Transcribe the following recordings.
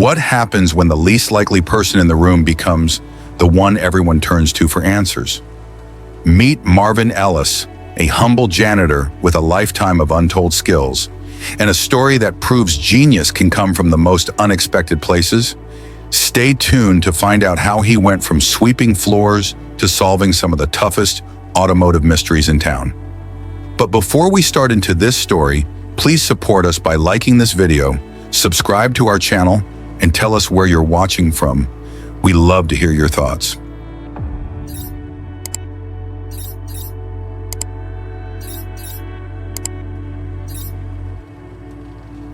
What happens when the least likely person in the room becomes the one everyone turns to for answers? Meet Marvin Ellis, a humble janitor with a lifetime of untold skills, and a story that proves genius can come from the most unexpected places. Stay tuned to find out how he went from sweeping floors to solving some of the toughest automotive mysteries in town. But before we start into this story, please support us by liking this video, subscribe to our channel, and tell us where you're watching from. We love to hear your thoughts.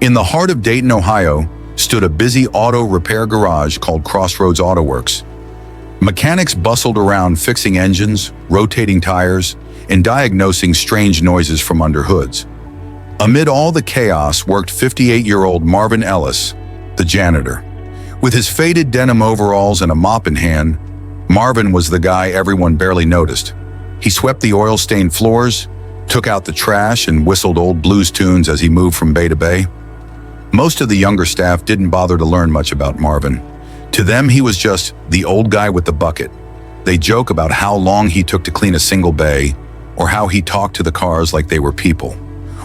In the heart of Dayton, Ohio, stood a busy auto repair garage called Crossroads Auto Works. Mechanics bustled around fixing engines, rotating tires, and diagnosing strange noises from under hoods. Amid all the chaos worked 58-year-old Marvin Ellis, the janitor. With his faded denim overalls and a mop in hand, Marvin was the guy everyone barely noticed. He swept the oil-stained floors, took out the trash, and whistled old blues tunes as he moved from bay to bay. Most of the younger staff didn't bother to learn much about Marvin. To them, he was just the old guy with the bucket. They joke about how long he took to clean a single bay, or how he talked to the cars like they were people.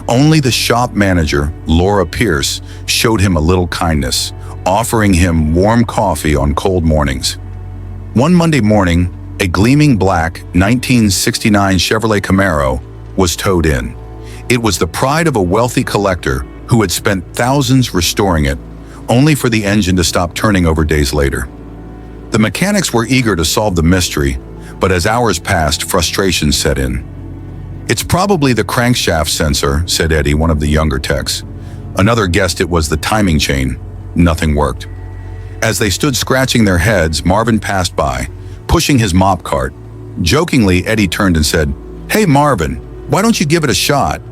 Only the shop manager, Laura Pierce, showed him a little kindness, offering him warm coffee on cold mornings. One Monday morning, a gleaming black 1969 Chevrolet Camaro was towed in. It was the pride of a wealthy collector who had spent thousands restoring it, only for the engine to stop turning over days later. The mechanics were eager to solve the mystery, but as hours passed, frustration set in. "It's probably the crankshaft sensor," said Eddie, one of the younger techs. Another guessed it was the timing chain. Nothing worked. As they stood scratching their heads, Marvin passed by, pushing his mop cart. Jokingly, Eddie turned and said, "Hey Marvin, why don't you give it a shot?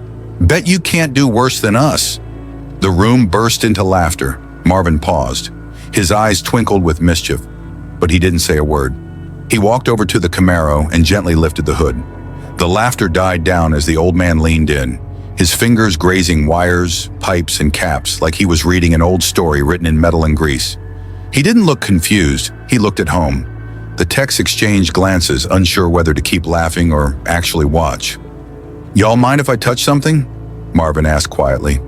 Bet you can't do worse than us." The room burst into laughter. Marvin paused. His eyes twinkled with mischief, but he didn't say a word. He walked over to the Camaro and gently lifted the hood. The laughter died down as the old man leaned in, his fingers grazing wires, pipes, and caps like he was reading an old story written in metal and grease. He didn't look confused, he looked at home. The techs exchanged glances, unsure whether to keep laughing or actually watch. "Y'all mind if I touch something?" Marvin asked quietly.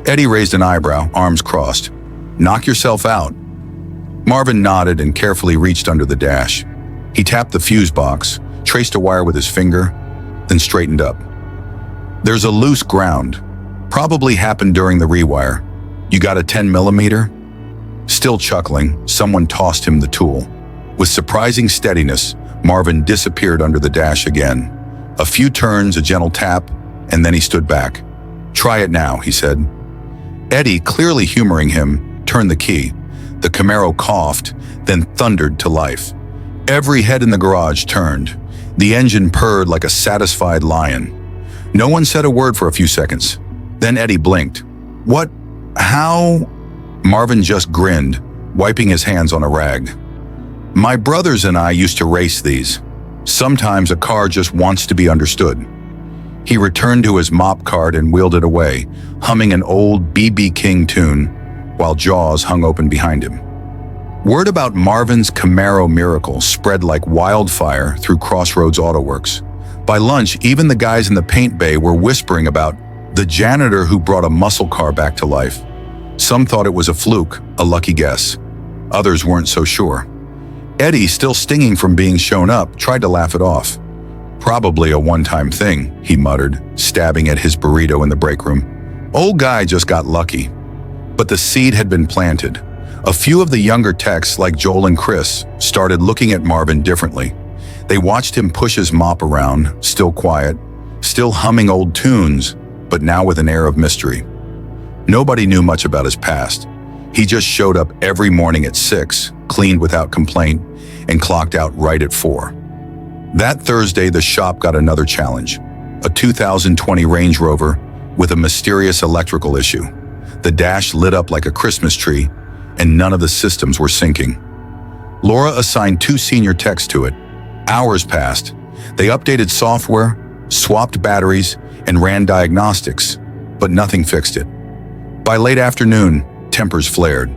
Eddie raised an eyebrow, arms crossed. "Knock yourself out." Marvin nodded and carefully reached under the dash. He tapped the fuse box, traced a wire with his finger, then straightened up. "There's a loose ground. Probably happened during the rewire. You got a 10mm?" Still chuckling, someone tossed him the tool. With surprising steadiness, Marvin disappeared under the dash again. A few turns, a gentle tap, and then he stood back. "Try it now," he said. Eddie, clearly humoring him, turned the key. The Camaro coughed, then thundered to life. Every head in the garage turned. The engine purred like a satisfied lion. No one said a word for a few seconds. Then Eddie blinked. "What? How?" Marvin just grinned, wiping his hands on a rag. "My brothers and I used to race these. Sometimes a car just wants to be understood." He returned to his mop cart and wheeled it away, humming an old B.B. King tune, while Jaws hung open behind him. Word about Marvin's Camaro miracle spread like wildfire through Crossroads Auto Works. By lunch, even the guys in the paint bay were whispering about the janitor who brought a muscle car back to life. Some thought it was a fluke, a lucky guess. Others weren't so sure. Eddie, still stinging from being shown up, tried to laugh it off. "Probably a one-time thing," he muttered, stabbing at his burrito in the break room. "Old guy just got lucky." But the seed had been planted. A few of the younger techs, like Joel and Chris, started looking at Marvin differently. They watched him push his mop around, still quiet, still humming old tunes, but now with an air of mystery. Nobody knew much about his past. He just showed up every morning at 6, cleaned without complaint, and clocked out right at 4. That Thursday, the shop got another challenge. A 2020 Range Rover with a mysterious electrical issue. The dash lit up like a Christmas tree, and none of the systems were syncing. Laura assigned 2 senior techs to it. Hours passed. They updated software, swapped batteries, and ran diagnostics, but nothing fixed it. By late afternoon, tempers flared.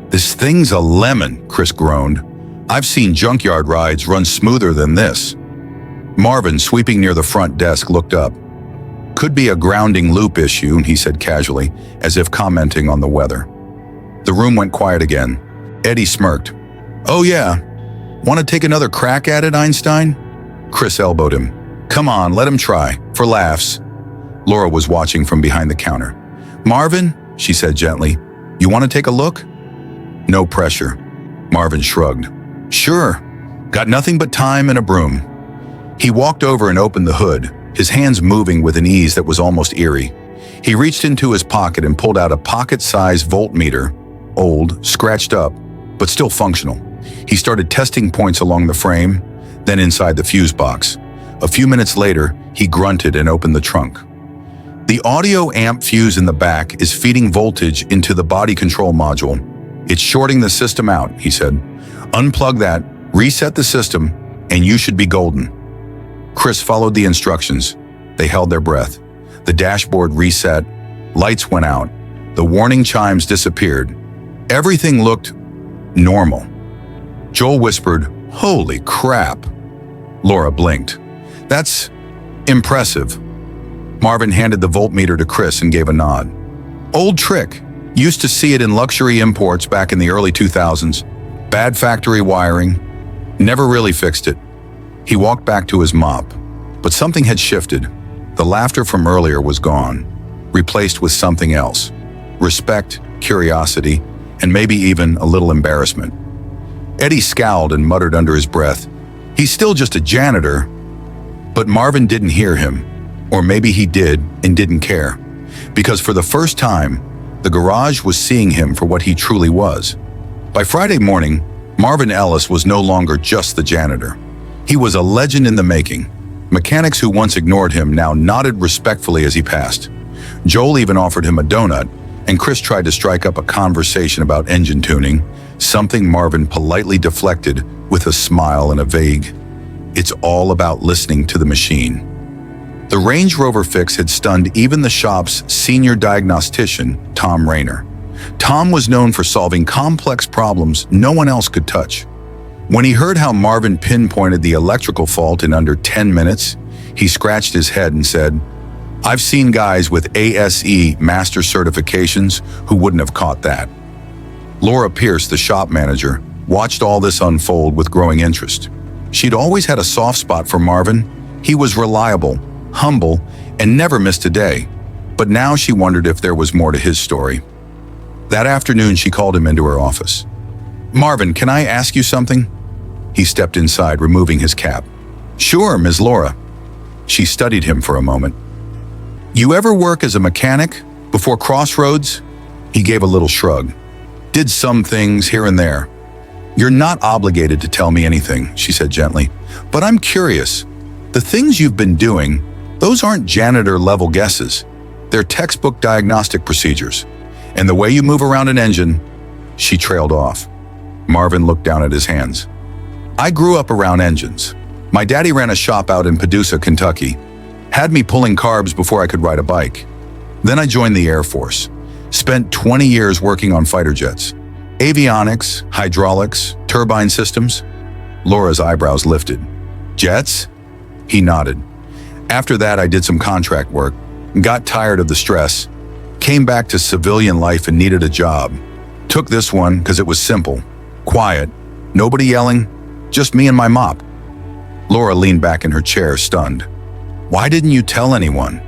"This thing's a lemon," Chris groaned. "I've seen junkyard rides run smoother than this." Marvin, sweeping near the front desk, looked up. "Could be a grounding loop issue," he said casually, as if commenting on the weather. The room went quiet again. Eddie smirked. "Oh yeah, want to take another crack at it, Einstein?" Chris elbowed him. "Come on, let him try, for laughs." Laura was watching from behind the counter. "Marvin," she said gently, "you want to take a look?" "No pressure." Marvin shrugged. "Sure, got nothing but time and a broom." He walked over and opened the hood, his hands moving with an ease that was almost eerie. He reached into his pocket and pulled out a pocket-sized voltmeter, old, scratched up, but still functional. He started testing points along the frame, then inside the fuse box. A few minutes later, he grunted and opened the trunk. The audio amp fuse in the back is feeding voltage into the body control module. "It's shorting the system out," he said. "Unplug that, reset the system, and you should be golden." Chris followed the instructions. They held their breath. The dashboard reset, lights went out, the warning chimes disappeared. Everything looked normal. Joel whispered, "Holy crap." Laura blinked. "That's impressive." Marvin handed the voltmeter to Chris and gave a nod. "Old trick. Used to see it in luxury imports back in the early 2000s. Bad factory wiring. Never really fixed it." He walked back to his mop, but something had shifted. The laughter from earlier was gone, replaced with something else. Respect, curiosity, and maybe even a little embarrassment. Eddie scowled and muttered under his breath, "He's still just a janitor." But Marvin didn't hear him, or maybe he did and didn't care, because for the first time, the garage was seeing him for what he truly was. By Friday morning, Marvin Ellis was no longer just the janitor. He was a legend in the making. Mechanics who once ignored him now nodded respectfully as he passed. Joel even offered him a donut, and Chris tried to strike up a conversation about engine tuning, something Marvin politely deflected with a smile and a vague, "It's all about listening to the machine." The Range Rover fix had stunned even the shop's senior diagnostician, Tom Rayner. Tom was known for solving complex problems no one else could touch. When he heard how Marvin pinpointed the electrical fault in under 10 minutes, he scratched his head and said, "I've seen guys with ASE master certifications who wouldn't have caught that." Laura Pierce, the shop manager, watched all this unfold with growing interest. She'd always had a soft spot for Marvin. He was reliable, humble, and never missed a day. But now she wondered if there was more to his story. That afternoon, she called him into her office. "Marvin, can I ask you something?" He stepped inside, removing his cap. "Sure, Ms. Laura." She studied him for a moment. "You ever work as a mechanic before Crossroads?" He gave a little shrug. "Did some things here and there." "You're not obligated to tell me anything," she said gently. "But I'm curious. The things you've been doing, those aren't janitor-level guesses. They're textbook diagnostic procedures. And the way you move around an engine..." She trailed off. Marvin looked down at his hands. "I grew up around engines. My daddy ran a shop out in Paducah, Kentucky. Had me pulling carbs before I could ride a bike. Then I joined the Air Force. Spent 20 years working on fighter jets. Avionics, hydraulics, turbine systems." Laura's eyebrows lifted. "Jets?" He nodded. "After that, I did some contract work, got tired of the stress, came back to civilian life and needed a job. Took this one because it was simple, quiet, nobody yelling, just me and my mop." Laura leaned back in her chair, stunned. "Why didn't you tell anyone?"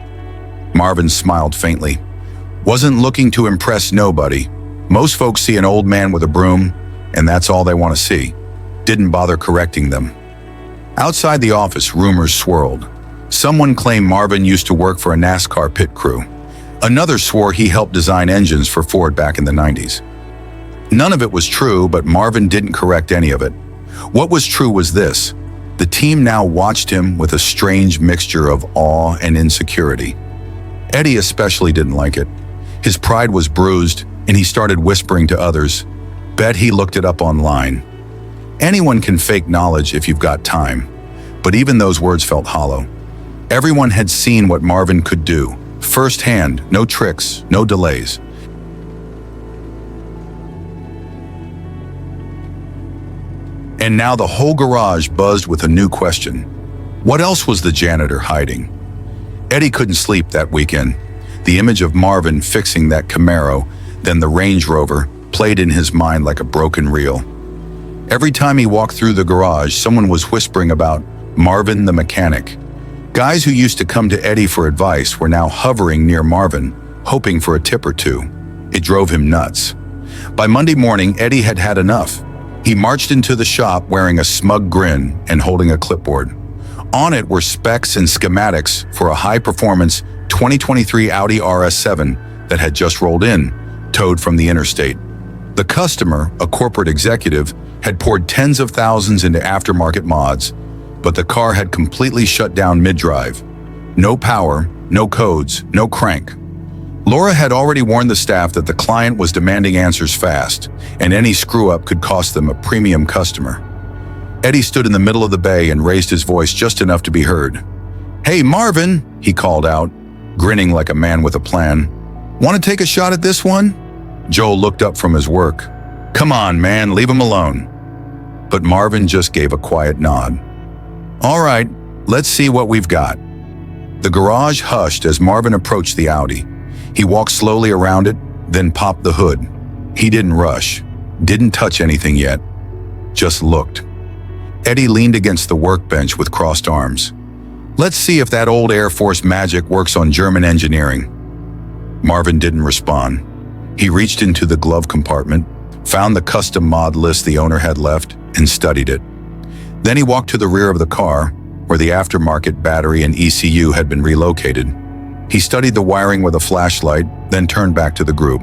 Marvin smiled faintly. "Wasn't looking to impress nobody. Most folks see an old man with a broom, and that's all they want to see. Didn't bother correcting them." Outside the office, rumors swirled. Someone claimed Marvin used to work for a NASCAR pit crew. Another swore he helped design engines for Ford back in the 90s. None of it was true, but Marvin didn't correct any of it. What was true was this: the team now watched him with a strange mixture of awe and insecurity. Eddie especially didn't like it. His pride was bruised, and he started whispering to others, "Bet he looked it up online." Anyone can fake knowledge if you've got time, but even those words felt hollow. Everyone had seen what Marvin could do, firsthand, no tricks, no delays. And now the whole garage buzzed with a new question. What else was the janitor hiding? Eddie couldn't sleep that weekend. The image of Marvin fixing that Camaro, then the Range Rover, played in his mind like a broken reel. Every time he walked through the garage, someone was whispering about Marvin the mechanic. Guys who used to come to Eddie for advice were now hovering near Marvin, hoping for a tip or two. It drove him nuts. By Monday morning, Eddie had had enough. He marched into the shop wearing a smug grin and holding a clipboard. On it were specs and schematics for a high-performance 2023 Audi RS7 that had just rolled in, towed from the interstate. The customer, a corporate executive, had poured tens of thousands into aftermarket mods, but the car had completely shut down mid-drive. No power, no codes, no crank. Laura had already warned the staff that the client was demanding answers fast, and any screw-up could cost them a premium customer. Eddie stood in the middle of the bay and raised his voice just enough to be heard. "Hey, Marvin," he called out, grinning like a man with a plan. "Want to take a shot at this one?" Joel looked up from his work. "Come on, man, leave him alone." But Marvin just gave a quiet nod. "All right, let's see what we've got." The garage hushed as Marvin approached the Audi. He walked slowly around it, then popped the hood. He didn't rush, didn't touch anything yet, just looked. Eddie leaned against the workbench with crossed arms. "Let's see if that old Air Force magic works on German engineering." Marvin didn't respond. He reached into the glove compartment, found the custom mod list the owner had left, and studied it. Then he walked to the rear of the car, where the aftermarket battery and ECU had been relocated. He studied the wiring with a flashlight, then turned back to the group.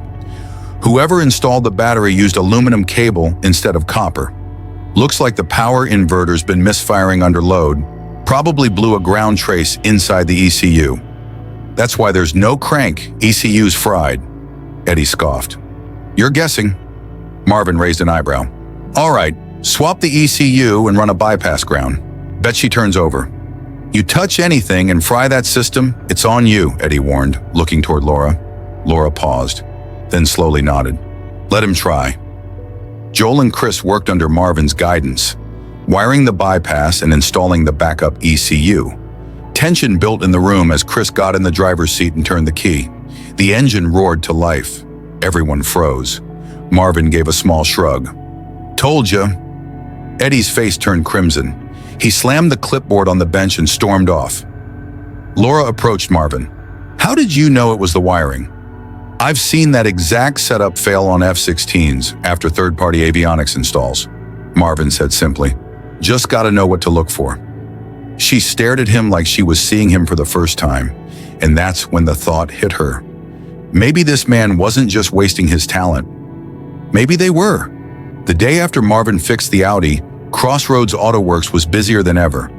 Whoever installed the battery used aluminum cable instead of copper. Looks like the power inverter's been misfiring under load, probably blew a ground trace inside the ECU. That's why there's no crank, ECU's fried. Eddie scoffed. "You're guessing." Marvin raised an eyebrow. "All right, swap the ECU and run a bypass ground. Bet she turns over." "You touch anything and fry that system, it's on you," Eddie warned, looking toward Laura. Laura paused, then slowly nodded. "Let him try." Joel and Chris worked under Marvin's guidance, wiring the bypass and installing the backup ECU. Tension built in the room as Chris got in the driver's seat and turned the key. The engine roared to life. Everyone froze. Marvin gave a small shrug. "Told ya." Eddie's face turned crimson. He slammed the clipboard on the bench and stormed off. Laura approached Marvin. "How did you know it was the wiring?" "I've seen that exact setup fail on F-16s after third-party avionics installs," Marvin said simply. "Just gotta know what to look for." She stared at him like she was seeing him for the first time, and that's when the thought hit her. Maybe this man wasn't just wasting his talent. Maybe they were. The day after Marvin fixed the Audi, Crossroads Auto Works was busier than ever.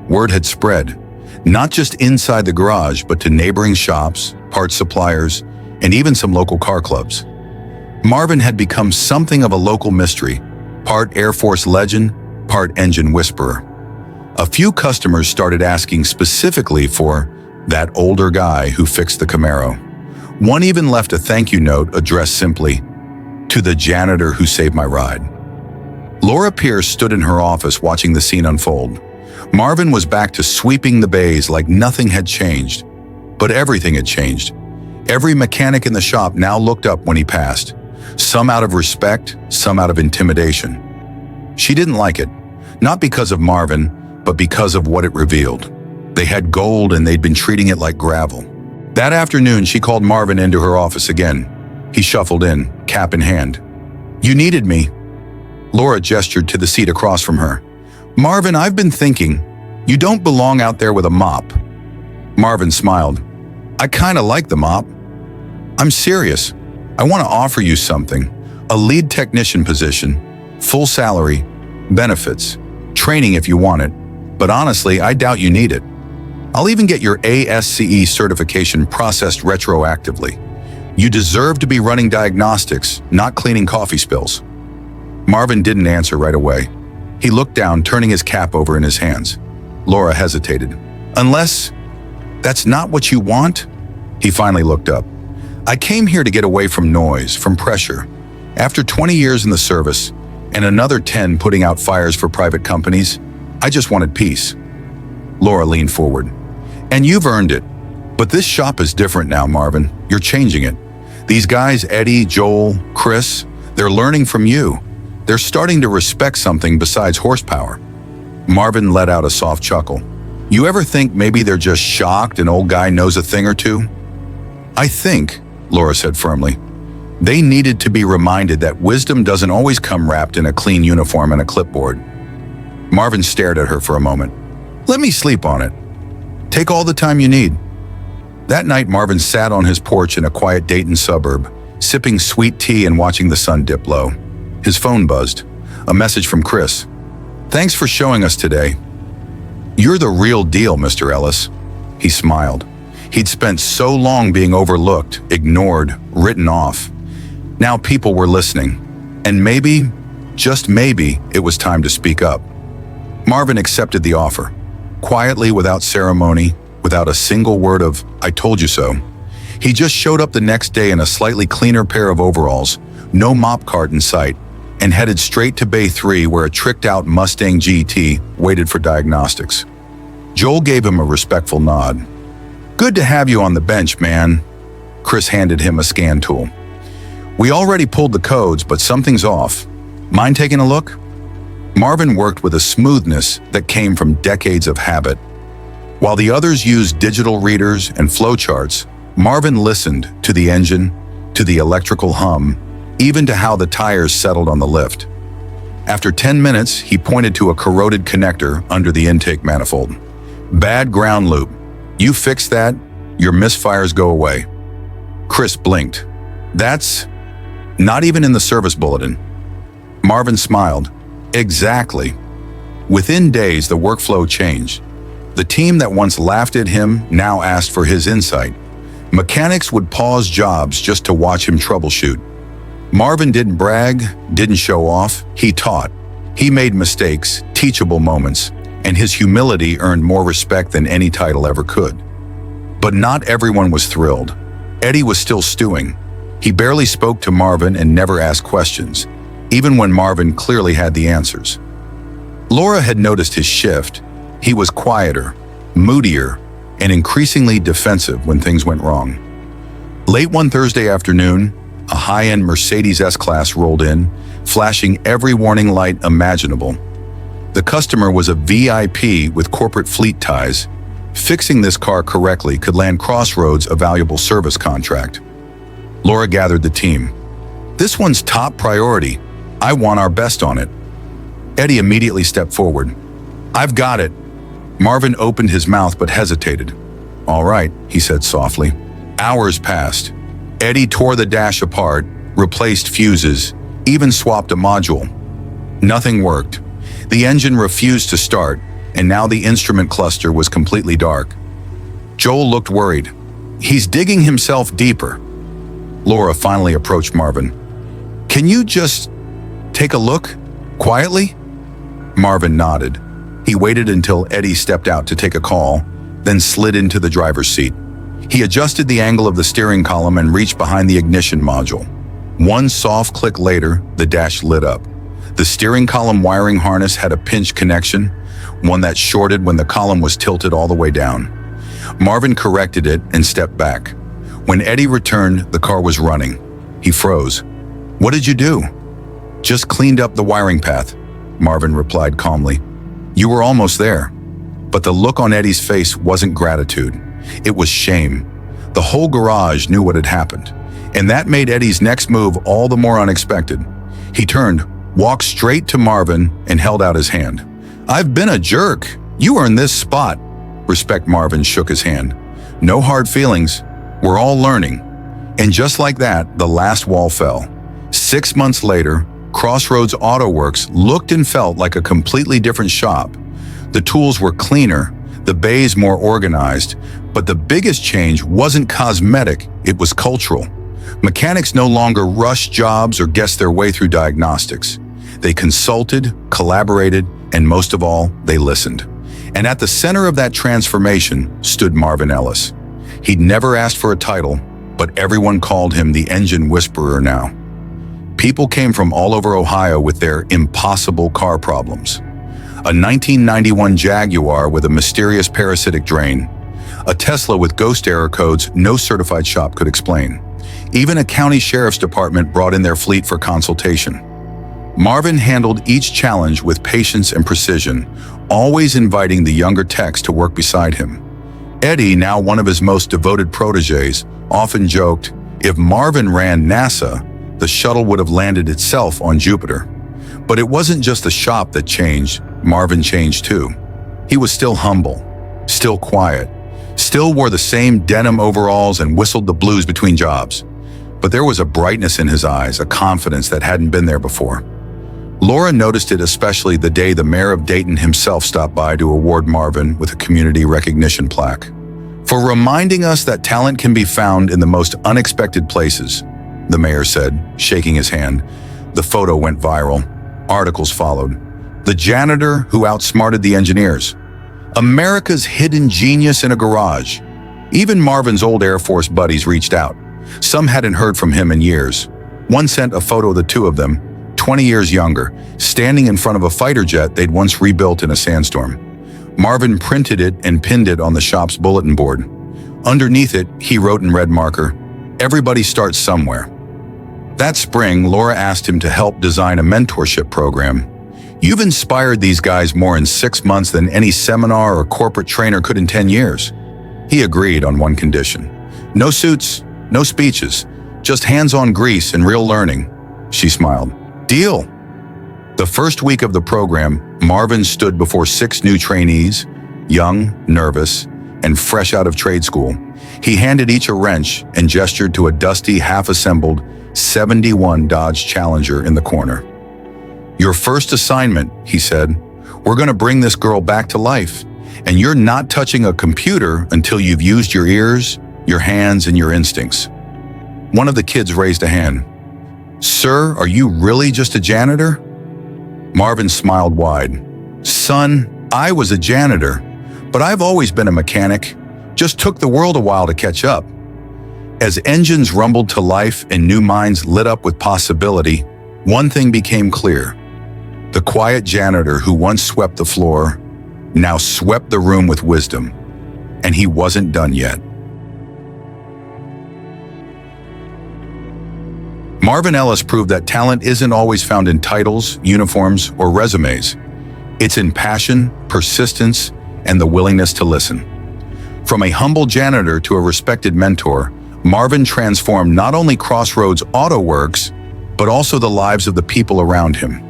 Word had spread, not just inside the garage, but to neighboring shops, parts suppliers, and even some local car clubs. Marvin had become something of a local mystery, part Air Force legend, part engine whisperer. A few customers started asking specifically for that older guy who fixed the Camaro. One even left a thank you note addressed simply, "To the janitor who saved my ride." Laura Pierce stood in her office watching the scene unfold. Marvin was back to sweeping the bays like nothing had changed. But everything had changed. Every mechanic in the shop now looked up when he passed, some out of respect, some out of intimidation. She didn't like it, not because of Marvin, but because of what it revealed. They had gold and they'd been treating it like gravel. That afternoon, she called Marvin into her office again. He shuffled in, cap in hand. "You needed me." Laura gestured to the seat across from her. "Marvin, I've been thinking, you don't belong out there with a mop." Marvin smiled. "I kinda like the mop. I'm serious. I want to offer you something. A lead technician position, full salary, benefits, training if you want it. But honestly, I doubt you need it. I'll even get your ASCE certification processed retroactively. You deserve to be running diagnostics, not cleaning coffee spills." Marvin didn't answer right away. He looked down, turning his cap over in his hands. Laura hesitated. "Unless that's not what you want?" He finally looked up. "I came here to get away from noise, from pressure. After 20 years in the service, and another 10 putting out fires for private companies. I just wanted peace. Laura leaned forward. And you've earned it. But this shop is different now, Marvin. You're changing it. These guys, Eddie, Joel, Chris, they're learning from you. They're starting to respect something besides horsepower. Marvin let out a soft chuckle. You ever think maybe they're just shocked an old guy knows a thing or two? I think, Laura said firmly, they needed to be reminded that wisdom doesn't always come wrapped in a clean uniform and a clipboard. Marvin stared at her for a moment. Let me sleep on it. Take all the time you need. That night, Marvin sat on his porch in a quiet Dayton suburb, sipping sweet tea and watching the sun dip low. His phone buzzed. A message from Chris. Thanks for showing us today. You're the real deal, Mr. Ellis. He smiled. He'd spent so long being overlooked, ignored, written off. Now people were listening. And maybe, just maybe, it was time to speak up. Marvin accepted the offer. Quietly, without ceremony, without a single word of, I told you so. He just showed up the next day in a slightly cleaner pair of overalls, no mop cart in sight, and headed straight to Bay 3 where a tricked-out Mustang GT waited for diagnostics. Joel gave him a respectful nod. Good to have you on the bench, man. Chris handed him a scan tool. We already pulled the codes, but something's off. Mind taking a look? Marvin worked with a smoothness that came from decades of habit. While the others used digital readers and flowcharts, Marvin listened to the engine, to the electrical hum, even to how the tires settled on the lift. After 10 minutes, he pointed to a corroded connector under the intake manifold. Bad ground loop. You fix that, your misfires go away. Chris blinked. That's not even in the service bulletin. Marvin smiled. Exactly. Within days, the workflow changed. The team that once laughed at him now asked for his insight. Mechanics would pause jobs just to watch him troubleshoot. Marvin didn't brag, didn't show off, he taught. He made mistakes, teachable moments, and his humility earned more respect than any title ever could. But not everyone was thrilled. Eddie was still stewing. He barely spoke to Marvin and never asked questions, even when Marvin clearly had the answers. Laura had noticed his shift. He was quieter, moodier, and increasingly defensive when things went wrong. Late one Thursday afternoon, a high-end Mercedes S-Class rolled in, flashing every warning light imaginable. The customer was a VIP with corporate fleet ties. Fixing this car correctly could land Crossroads a valuable service contract. Laura gathered the team. This one's top priority. I want our best on it. Eddie immediately stepped forward. I've got it. Marvin opened his mouth but hesitated. All right, he said softly. Hours passed. Eddie tore the dash apart, replaced fuses, even swapped a module. Nothing worked. The engine refused to start, and now the instrument cluster was completely dark. Joel looked worried. He's digging himself deeper. Laura finally approached Marvin. Can you just take a look? Quietly? Marvin nodded. He waited until Eddie stepped out to take a call, then slid into the driver's seat. He adjusted the angle of the steering column and reached behind the ignition module. One soft click later, the dash lit up. The steering column wiring harness had a pinch connection, one that shorted when the column was tilted all the way down. Marvin corrected it and stepped back. When Eddie returned, the car was running. He froze. What did you do? Just cleaned up the wiring path, Marvin replied calmly. You were almost there. But the look on Eddie's face wasn't gratitude. It was shame. The whole garage knew what had happened, and that made Eddie's next move all the more unexpected. He turned, walked straight to Marvin, and held out his hand. I've been a jerk. You earned this spot. Respect. Marvin shook his hand. No hard feelings. We're all learning. And just like that, the last wall fell. 6 months later, Crossroads Auto Works looked and felt like a completely different shop. The tools were cleaner, the bays more organized, but the biggest change wasn't cosmetic, it was cultural. Mechanics no longer rushed jobs or guessed their way through diagnostics. They consulted, collaborated, and most of all, they listened. And at the center of that transformation stood Marvin Ellis. He'd never asked for a title, but everyone called him the engine whisperer now. People came from all over Ohio with their impossible car problems. A 1991 Jaguar with a mysterious parasitic drain, a Tesla with ghost error codes no certified shop could explain. Even a county sheriff's department brought in their fleet for consultation. Marvin handled each challenge with patience and precision, always inviting the younger techs to work beside him. Eddie, now one of his most devoted proteges, often joked, if Marvin ran NASA, the shuttle would have landed itself on Jupiter. But it wasn't just the shop that changed, Marvin changed too. He was still humble, still quiet, still wore the same denim overalls and whistled the blues between jobs. But there was a brightness in his eyes, a confidence that hadn't been there before. Laura noticed it especially the day the mayor of Dayton himself stopped by to award Marvin with a community recognition plaque. For reminding us that talent can be found in the most unexpected places, the mayor said, shaking his hand. The photo went viral. Articles followed. The janitor who outsmarted the engineers. America's hidden genius in a garage. Even Marvin's old Air Force buddies reached out. Some hadn't heard from him in years. One sent a photo of the two of them, 20 years younger, standing in front of a fighter jet they'd once rebuilt in a sandstorm. Marvin printed it and pinned it on the shop's bulletin board. Underneath it, he wrote in red marker, "Everybody starts somewhere." That spring, Laura asked him to help design a mentorship program. "You've inspired these guys more in 6 months than any seminar or corporate trainer could in 10 years. He agreed on one condition. No suits, no speeches, just hands-on grease and real learning. She smiled. Deal. The first week of the program, Marvin stood before 6 new trainees, young, nervous, and fresh out of trade school. He handed each a wrench and gestured to a dusty, half-assembled 71 Dodge Challenger in the corner. "Your first assignment," he said, "we're going to bring this girl back to life, and you're not touching a computer until you've used your ears, your hands, and your instincts." One of the kids raised a hand. "Sir, are you really just a janitor?" Marvin smiled wide. "Son, I was a janitor, but I've always been a mechanic. Just took the world a while to catch up." As engines rumbled to life and new minds lit up with possibility, one thing became clear. The quiet janitor who once swept the floor now swept the room with wisdom, and he wasn't done yet. Marvin Ellis proved that talent isn't always found in titles, uniforms, or resumes. It's in passion, persistence, and the willingness to listen. From a humble janitor to a respected mentor, Marvin transformed not only Crossroads Auto Works, but also the lives of the people around him.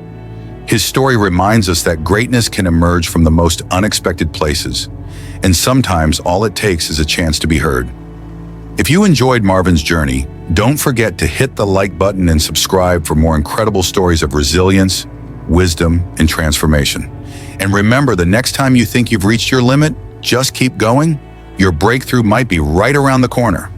His story reminds us that greatness can emerge from the most unexpected places, and sometimes all it takes is a chance to be heard. If you enjoyed Marvin's journey, don't forget to hit the like button and subscribe for more incredible stories of resilience, wisdom, and transformation. And remember, the next time you think you've reached your limit, just keep going. Your breakthrough might be right around the corner.